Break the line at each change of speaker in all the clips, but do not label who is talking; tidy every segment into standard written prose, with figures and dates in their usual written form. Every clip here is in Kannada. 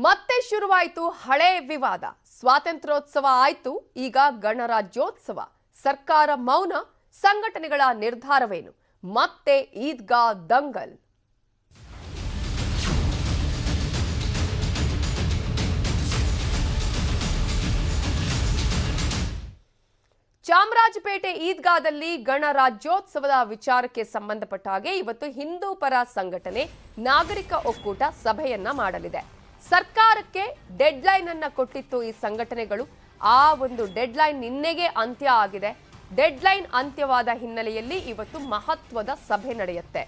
ಮತ್ತೆ ಶುರುವಾಯಿತು ಹಳೆ ವಿವಾದ. ಸ್ವಾತಂತ್ರ್ಯೋತ್ಸವ ಆಯ್ತು, ಈಗ ಗಣರಾಜ್ಯೋತ್ಸವ. ಸರ್ಕಾರ ಮೌನ, ಸಂಘಟನೆಗಳ ನಿರ್ಧಾರವೇನು? ಮತ್ತೆ ಈದ್ಗಾ ದಂಗಲ್. ಚಾಮರಾಜಪೇಟೆ ಈದ್ಗಾದಲ್ಲಿ ಗಣರಾಜ್ಯೋತ್ಸವದ ವಿಚಾರಕ್ಕೆ ಸಂಬಂಧಪಟ್ಟ ಹಾಗೆ ಇವತ್ತು ಹಿಂದೂ ಪರ ಸಂಘಟನೆ ನಾಗರಿಕ ಒಕ್ಕೂಟ ಸಭೆಯನ್ನ ಮಾಡಲಿದೆ. ಸರ್ಕಾರಕ್ಕೆ ಡೆಡ್ಲೈನ್ ಅನ್ನ ಕೊಟ್ಟಿತ್ತು ಈ ಸಂಘಟನೆಗಳು. ಆ ಒಂದು ಡೆಡ್ಲೈನ್ ನಿನ್ನೆಗೆ ಅಂತ್ಯ ಆಗಿದೆ. ಡೆಡ್ಲೈನ್ ಅಂತ್ಯವಾದ ಹಿನ್ನೆಲೆಯಲ್ಲಿ ಇವತ್ತು ಮಹತ್ವದ ಸಭೆ ನಡೆಯುತ್ತೆ.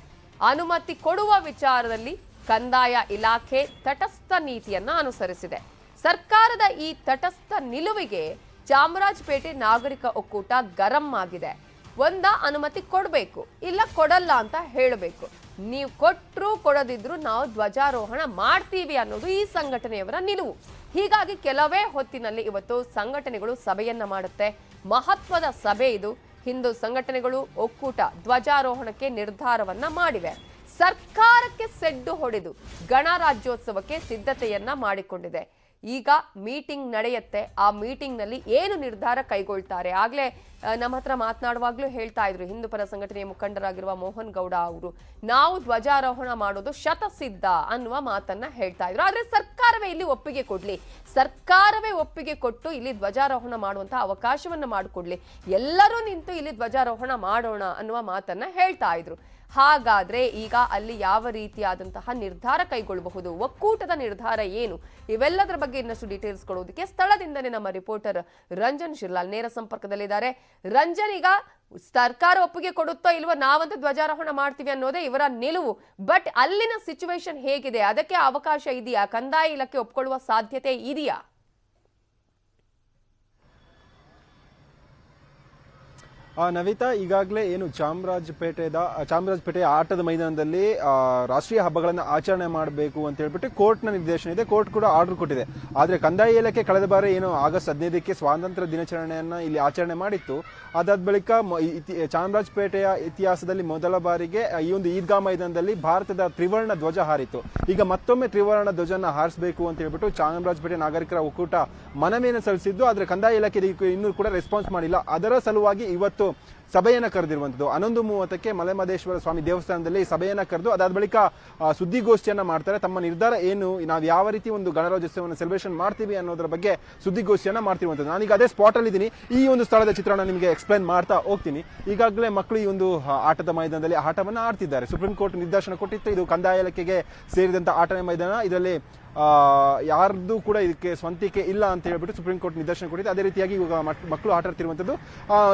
ಅನುಮತಿ ಕೊಡುವ ವಿಚಾರದಲ್ಲಿ ಕಂದಾಯ ಇಲಾಖೆ ತಟಸ್ಥ ನೀತಿಯನ್ನ ಅನುಸರಿಸಿದೆ. ಸರ್ಕಾರದ ಈ ತಟಸ್ಥ ನಿಲುವಿಗೆ ಚಾಮರಾಜಪೇಟೆ ನಾಗರಿಕ ಒಕ್ಕೂಟ ಗರಂ ಆಗಿದೆ. ಅನುಮತಿ ಕೊಡಬೇಕು, ಇಲ್ಲ ಕೊಡಲ್ಲ ಅಂತ ಹೇಳಬೇಕು. ನೀವು ಕೊಟ್ಟರು ಕೊಡದಿದ್ರು ನಾವು ಧ್ವಜಾರೋಹಣ ಮಾಡ್ತೀವಿ ಅನ್ನೋದು ಈ ಸಂಘಟನೆಯವರ ನಿಲುವು. ಹೀಗಾಗಿ ಕೆಲವೇ ಹೊತ್ತಿನಲ್ಲಿ ಇವತ್ತು ಸಂಘಟನೆಗಳು ಸಭೆಯನ್ನ ಮಾಡುತ್ತೆ. ಮಹತ್ವದ ಸಭೆ ಇದು. ಹಿಂದೂ ಸಂಘಟನೆಗಳು ಒಕ್ಕೂಟ ಧ್ವಜಾರೋಹಣಕ್ಕೆ ನಿರ್ಧಾರವನ್ನ ಮಾಡಿವೆ. ಸರ್ಕಾರಕ್ಕೆ ಸೆಡ್ಡು ಹೊಡೆದು ಗಣರಾಜ್ಯೋತ್ಸವಕ್ಕೆ ಸಿದ್ಧತೆಯನ್ನ ಮಾಡಿಕೊಂಡಿದೆ. ಈಗ ಮೀಟಿಂಗ್ ನಡೆಯುತ್ತೆ. ಆ ಮೀಟಿಂಗ್ ನಲ್ಲಿ ಏನು ನಿರ್ಧಾರ ಕೈಗೊಳ್ತಾರೆ? ಆಗ್ಲೇ ನಮ್ಮ ಹತ್ರ ಮಾತನಾಡುವಾಗ್ಲೂ ಹೇಳ್ತಾ ಇದ್ರು ಹಿಂದೂ ಪರ ಸಂಘಟನೆಯ ಮುಖಂಡರಾಗಿರುವ ಮೋಹನ್ ಗೌಡ ಅವರು, ನಾವು ಧ್ವಜಾರೋಹಣ ಮಾಡೋದು ಶತಸಿದ್ಧ ಅನ್ನುವ ಮಾತನ್ನ ಹೇಳ್ತಾ ಇದ್ರು. ಆದ್ರೆ ಸರ್ಕಾರವೇ ಇಲ್ಲಿ ಒಪ್ಪಿಗೆ ಕೊಡ್ಲಿ, ಸರ್ಕಾರವೇ ಒಪ್ಪಿಗೆ ಕೊಟ್ಟು ಇಲ್ಲಿ ಧ್ವಜಾರೋಹಣ ಮಾಡುವಂತಹ ಅವಕಾಶವನ್ನ ಮಾಡಿಕೊಡ್ಲಿ, ಎಲ್ಲರೂ ನಿಂತು ಇಲ್ಲಿ ಧ್ವಜಾರೋಹಣ ಮಾಡೋಣ ಅನ್ನುವ ಮಾತನ್ನ ಹೇಳ್ತಾ ಇದ್ರು. ಹಾಗಾದ್ರೆ ಈಗ ಅಲ್ಲಿ ಯಾವ ರೀತಿಯಾದಂತಹ ನಿರ್ಧಾರ ಕೈಗೊಳ್ಳಬಹುದು? ಒಕ್ಕೂಟದ ನಿರ್ಧಾರ ಏನು? ಇವೆಲ್ಲದರ ಬಗ್ಗೆ ಇನ್ನಷ್ಟು ಡೀಟೇಲ್ಸ್ ಕೊಡೋದಕ್ಕೆ ಸ್ಥಳದಿಂದನೇ ನಮ್ಮ ರಿಪೋರ್ಟರ್ ರಂಜನ್ ಶಿರ್ಲಾಲ್ ನೇರ ಸಂಪರ್ಕದಲ್ಲಿದ್ದಾರೆ. ರಂಜನ್, ಈಗ ಸರ್ಕಾರ ಒಪ್ಪಿಗೆ ಕೊಡುತ್ತೋ ಇಲ್ವೋ, ನಾವಂತೂ ಧ್ವಜಾರೋಹಣ ಮಾಡ್ತೀವಿ ಅನ್ನೋದೇ ಇವರ ನಿಲುವು. ಬಟ್ ಅಲ್ಲಿನ ಸಿಚುವೇಶನ್ ಹೇಗಿದೆ? ಅದಕ್ಕೆ ಅವಕಾಶ ಇದೆಯಾ? ಕಂದಾಯ ಇಲಾಖೆ ಒಪ್ಕೊಳ್ಳುವ ಸಾಧ್ಯತೆ ಇದೆಯಾ?
ನವಿತಾ, ಈಗಾಗಲೇ ಏನು ಚಾಮರಾಜಪೇಟೆಯ ಆಟದ ಮೈದಾನದಲ್ಲಿ ರಾಷ್ಟ್ರೀಯ ಹಬ್ಬಗಳನ್ನು ಆಚರಣೆ ಮಾಡಬೇಕು ಅಂತ ಹೇಳ್ಬಿಟ್ಟು ಕೋರ್ಟ್ನ ನಿರ್ದೇಶನ ಇದೆ. ಕೋರ್ಟ್ ಕೂಡ ಆರ್ಡರ್ ಕೊಟ್ಟಿದೆ. ಆದರೆ ಕಂದಾಯ ಇಲಾಖೆ ಕಳೆದ ಬಾರಿ ಏನು ಆಗಸ್ಟ್ 15ಕ್ಕೆ ಸ್ವಾತಂತ್ರ್ಯ ದಿನಾಚರಣೆಯನ್ನ ಇಲ್ಲಿ ಆಚರಣೆ ಮಾಡಿತ್ತು. ಅದಾದ ಬಳಿಕ ಚಾಮರಾಜಪೇಟೆಯ ಇತಿಹಾಸದಲ್ಲಿ ಮೊದಲ ಬಾರಿಗೆ ಈ ಒಂದು ಈದ್ಗಾ ಮೈದಾನದಲ್ಲಿ ಭಾರತದ ತ್ರಿವರ್ಣ ಧ್ವಜ ಹಾರಿತ್ತು. ಈಗ ಮತ್ತೊಮ್ಮೆ ತ್ರಿವರ್ಣ ಧ್ವಜನ ಹಾರಿಸಬೇಕು ಅಂತ ಹೇಳ್ಬಿಟ್ಟು ಚಾಮರಾಜಪೇಟೆ ನಾಗರಿಕರ ಒಕ್ಕೂಟ ಮನವಿಯನ್ನು ಸಲ್ಲಿಸಿದ್ದು. ಆದರೆ ಕಂದಾಯ ಇಲಾಖೆ ಇನ್ನೂ ಕೂಡ ರೆಸ್ಪಾನ್ಸ್ ಮಾಡಿಲ್ಲ. ಅದರ ಸಲುವಾಗಿ ಇವತ್ತು ಸಭೆಯನ್ನ ಕರೆದಿರುವಂತದ್ದು 11:30ಕ್ಕೆ ಮಲೆಮಹದೇಶ್ವರ ಸ್ವಾಮಿ ದೇವಸ್ಥಾನದಲ್ಲಿ ಸಭೆಯನ್ನ ಕರೆದು ಅದಾದ ಬಳಿಕ ಸುದ್ದಿಗೋಷ್ಠಿಯನ್ನ ಮಾಡ್ತಾರೆ. ತಮ್ಮ ನಿರ್ಧಾರ ಏನು, ನಾವು ಯಾವ ರೀತಿ ಒಂದು ಗಣರಾಜ್ಯೋತ್ಸವವನ್ನು ಸೆಲೆಬ್ರೇಷನ್ ಮಾಡ್ತೀವಿ ಅನ್ನೋದರ ಬಗ್ಗೆ ಸುದ್ದಿಗೋಷ್ಠಿಯನ್ನ ಮಾಡ್ತಿರುವಂತದ್ದು. ನಾನೀಗ ಅದೇ ಸ್ಪಾಟ್ ಅಲ್ಲಿ ಇದ್ದೀನಿ. ಈ ಒಂದು ಸ್ಥಳದ ಚಿತ್ರಣ ನಿಮಗೆ ಎಕ್ಸ್ಪ್ಲೈನ್ ಮಾಡ್ತಾ ಹೋಗ್ತೀನಿ. ಈಗಾಗಲೇ ಮಕ್ಕಳು ಈ ಒಂದು ಆಟದ ಮೈದಾನದಲ್ಲಿ ಆಟವನ್ನ ಆಡ್ತಿದ್ದಾರೆ. ಸುಪ್ರೀಂ ಕೋರ್ಟ್ ನಿರ್ದೇಶನ ಕೊಟ್ಟಿತ್ತು. ಇದು ಕಂದಾಯ ಇಲಾಖೆಗೆ ಸೇರಿದಂತ ಆಟದ ಮೈದಾನ. ಇದರಲ್ಲಿ ಯಾರ್ದು ಕೂಡ ಇದಕ್ಕೆ ಸ್ವಂತಿಕೆ ಇಲ್ಲ ಅಂತ ಹೇಳ್ಬಿಟ್ಟು ಸುಪ್ರೀಂ ಕೋರ್ಟ್ ನಿರ್ದೇಶನ ಕೊಟ್ಟಿದೆ. ಅದೇ ರೀತಿಯಾಗಿ ಇವಾಗ ಮಕ್ಕಳು ಆಟ ಆಡ್ತಿರುವಂತದ್ದು.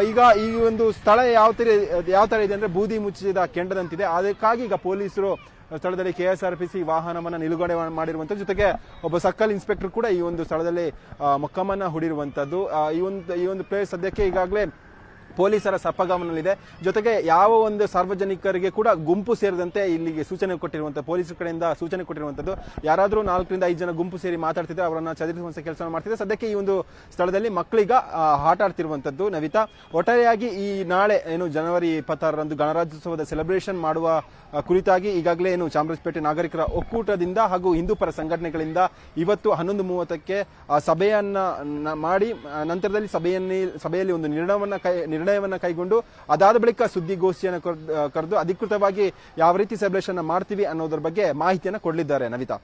ಈಗ ಈ ಒಂದು ಸ್ಥಳ ಯಾವ ತರ ಇದೆ ಅಂದ್ರೆ ಬೂದಿ ಮುಚ್ಚಿದ ಕೆಂಡದಂತಿದೆ. ಅದಕ್ಕಾಗಿ ಈಗ ಪೊಲೀಸರು ಸ್ಥಳದಲ್ಲಿ KSRPC ವಾಹನವನ್ನ ನಿಲುಗಡೆ ಮಾಡಿರುವಂತದ್ದು. ಜೊತೆಗೆ ಒಬ್ಬ ಸರ್ಕಲ್ ಇನ್ಸ್ಪೆಕ್ಟರ್ ಕೂಡ ಈ ಒಂದು ಸ್ಥಳದಲ್ಲಿ ಮೊಕ್ಕಮನ್ನ ಹೂಡಿರುವಂತದ್ದು. ಈ ಒಂದು ಪ್ಲೇಸ್ ಸದ್ಯಕ್ಕೆ ಈಗಾಗಲೇ ಪೊಲೀಸರ ಸಪ್ಪಗಮನದಲ್ಲಿದೆ. ಜೊತೆಗೆ ಯಾವ ಒಂದು ಸಾರ್ವಜನಿಕರಿಗೆ ಕೂಡ ಗುಂಪು ಸೇರಿದಂತೆ ಇಲ್ಲಿಗೆ ಸೂಚನೆ ಕೊಟ್ಟಿರುವಂತಹ ಪೊಲೀಸರ ಕಡೆಯಿಂದ ಸೂಚನೆ ಕೊಟ್ಟಿರುವಂತದ್ದು. ಯಾರಾದರೂ 4 ರಿಂದ 5 ಜನ ಗುಂಪು ಸೇರಿ ಮಾತಾಡ್ತಿದ್ರೆ ಅವರನ್ನ ಚದುರಿಸುವಂತ ಕೆಲಸ ಮಾಡ್ತಿದ್ರೆ. ಸದ್ಯಕ್ಕೆ ಈ ಒಂದು ಸ್ಥಳದಲ್ಲಿ ಮಕ್ಕಳೀಗ ಆಟ ಆಡ್ತಿರುವಂತದ್ದು. ನವಿತಾ, ಒಟ್ಟಾರೆಯಾಗಿ ಈ ನಾಳೆ ಏನು ಜನವರಿ 26ರಂದು ಗಣರಾಜ್ಯೋತ್ಸವದ ಸೆಲೆಬ್ರೇಷನ್ ಮಾಡುವ ಕುರಿತಾಗಿ ಈಗಾಗಲೇ ಏನು ಚಾಮರಾಜಪೇಟೆ ನಾಗರಿಕರ ಒಕ್ಕೂಟದಿಂದ ಹಾಗೂ ಹಿಂದೂ ಪರ ಸಂಘಟನೆಗಳಿಂದ ಇವತ್ತು 11:30ಕ್ಕೆ ಸಭೆಯನ್ನ ಮಾಡಿ ನಂತರದಲ್ಲಿ ಸಭೆಯಲ್ಲಿ ಒಂದು ನಿರ್ಣಯವನ್ನ ಕೈಗೊಂಡು ಅದಾದ ಬಳಿಕ ಸುದ್ದಿಗೋಷ್ಠಿಯನ್ನು ಕರೆದು ಅಧಿಕೃತವಾಗಿ ಯಾವ ರೀತಿ ಸೆಲೆಬ್ರೇಷನ್ ಮಾಡ್ತೀವಿ ಅನ್ನೋದರ ಬಗ್ಗೆ ಮಾಹಿತಿಯನ್ನು ಕೊಡಲಿದ್ದಾರೆ. ನವಿತಾ.